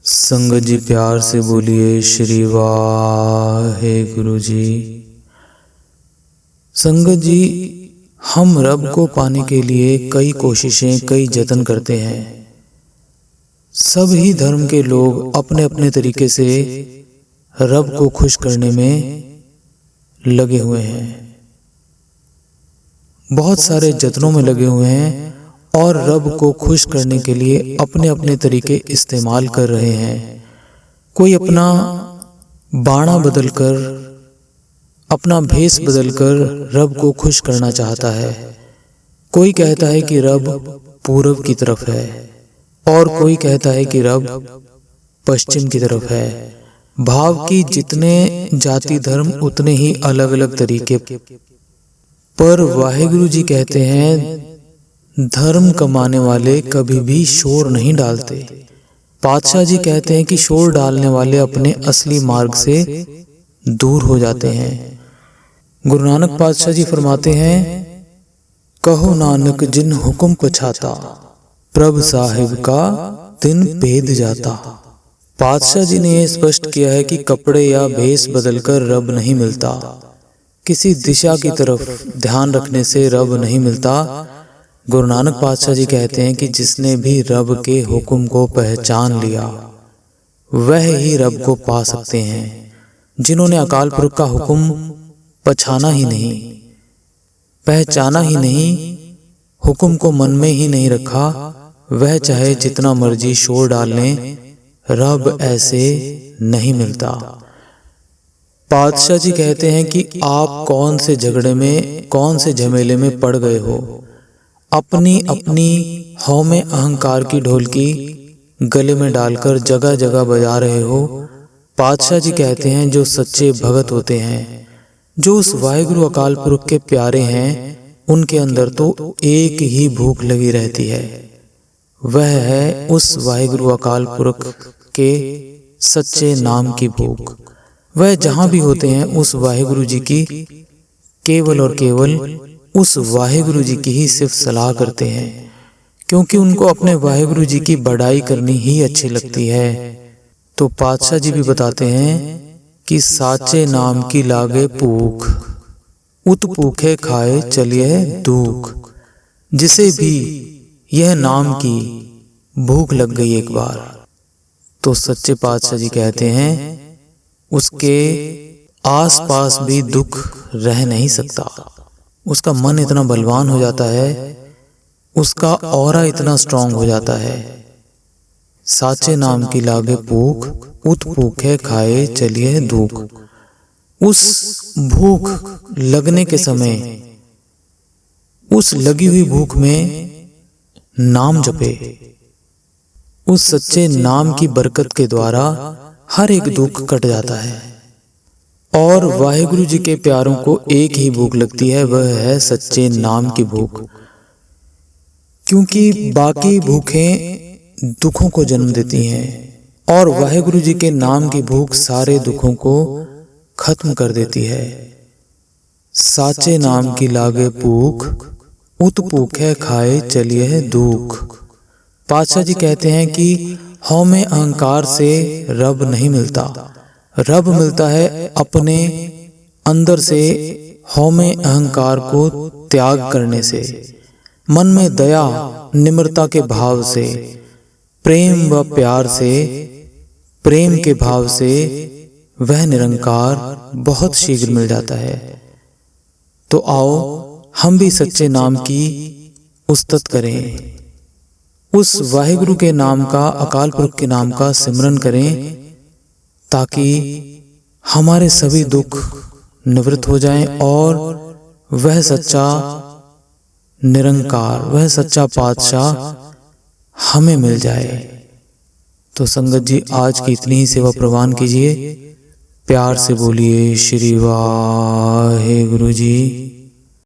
संगत जी प्यार से बोलिए श्री वाहे गुरु जी। संगत जी, हम रब को पाने के लिए कई कोशिशें कई जतन करते हैं। सभी धर्म के लोग अपने अपने तरीके से रब को खुश करने में लगे हुए हैं, बहुत सारे जतनों में लगे हुए हैं और रब को खुश करने के लिए अपने अपने तरीके इस्तेमाल कर रहे हैं। कोई अपना बाणा बदलकर, अपना भेष बदलकर रब को खुश करना चाहता है। कोई कहता है कि रब पूरब की तरफ है और कोई कहता है कि रब पश्चिम की तरफ है। भाव की जितने जाति धर्म उतने ही अलग अलग तरीके, पर वाहेगुरु जी कहते हैं धर्म कमाने वाले कभी भी शोर नहीं डालते। पातशाह जी कहते हैं कि शोर डालने वाले अपने असली मार्ग से दूर हो जाते हैं। गुरु नानक पातशाह जी फरमाते हैं, कहो नानक जिन हुक्म पछाता, प्रभ साहिब का तिन भेद जाता। पातशाह जी ने यह स्पष्ट किया है कि कपड़े या भेष बदलकर रब नहीं मिलता, किसी दिशा की तरफ ध्यान रखने से रब नहीं मिलता। गुरु नानक पातशाह जी कहते हैं कि जिसने भी रब के हुक्म को पहचान लिया वह ही रब को पा सकते हैं। जिन्होंने अकाल पुरख का हुक्म पछाना ही नहीं, पहचाना ही नहीं, हुक्म को मन में ही नहीं रखा, वह चाहे जितना मर्जी शोर डाल लें, रब ऐसे नहीं मिलता। पातशाह जी कहते हैं कि आप कौन से झगड़े में, कौन से झमेले में पड़ गए हो, अपनी अपनी हौ में अहंकार की ढोलकी गले में डालकर जगह जगह बजा रहे हो। पातशाह जी कहते हैं जो सच्चे भगत होते हैं, जो उस वाहिगुरु अकाल पुरख के प्यारे हैं, उनके अंदर तो एक ही भूख लगी रहती है, वह है उस वाहिगुरु अकाल पुरख के सच्चे नाम की भूख। वह जहां भी होते हैं उस वाहिगुरु जी की केवल और केवल उस वाहिगुरु जी की ही सिर्फ सलाह करते हैं, क्योंकि उनको अपने वाहिगुरु जी की बड़ाई करनी ही अच्छी लगती है। तो पातशाह जी भी बताते हैं कि साचे नाम की लागे भूख, उत भूखे खाए चलिए दुख। जिसे भी यह नाम की भूख लग गई एक बार, तो सच्चे पातशाह जी कहते हैं उसके आस पास भी दुख रह नहीं सकता। उसका मन इतना बलवान हो जाता है, उसका ऑरा इतना स्ट्रांग हो जाता है। साचे नाम की लागे भूख, उत भूखे खाए चलिए दुख। उस भूख लगने के समय, उस लगी हुई भूख में नाम जपे। उस सच्चे नाम की बरकत के द्वारा हर एक दुख कट जाता है। और वाहिगुरु जी के प्यारों को एक ही भूख लगती है, वह है सच्चे नाम की भूख। क्योंकि बाकी भूखें दुखों को जन्म देती हैं और वाहिगुरु जी के नाम की भूख सारे दुखों को खत्म कर देती है। साचे नाम की लागे भूख, उत भूखे खाए चलिए दुख। पातशाह जी कहते हैं कि हौ में अहंकार से रब नहीं मिलता, रब मिलता है अपने अंदर से हौ में अहंकार को त्याग करने से, मन में दया निम्रता के भाव से, प्रेम व प्यार से, प्रेम के भाव से वह निरंकार बहुत शीघ्र मिल जाता है। तो आओ हम भी सच्चे नाम की उस्तत करें, उस वाहिगुरु के नाम का, अकाल पुरख के नाम का सिमरन करें, ताकि हमारे सभी दुख निवृत्त हो जाएं और वह सच्चा निरंकार, वह सच्चा पातशाह हमें मिल जाए। तो संगत जी आज की इतनी ही सेवा प्रवान कीजिए। प्यार से बोलिए श्री वाहे गुरु जी।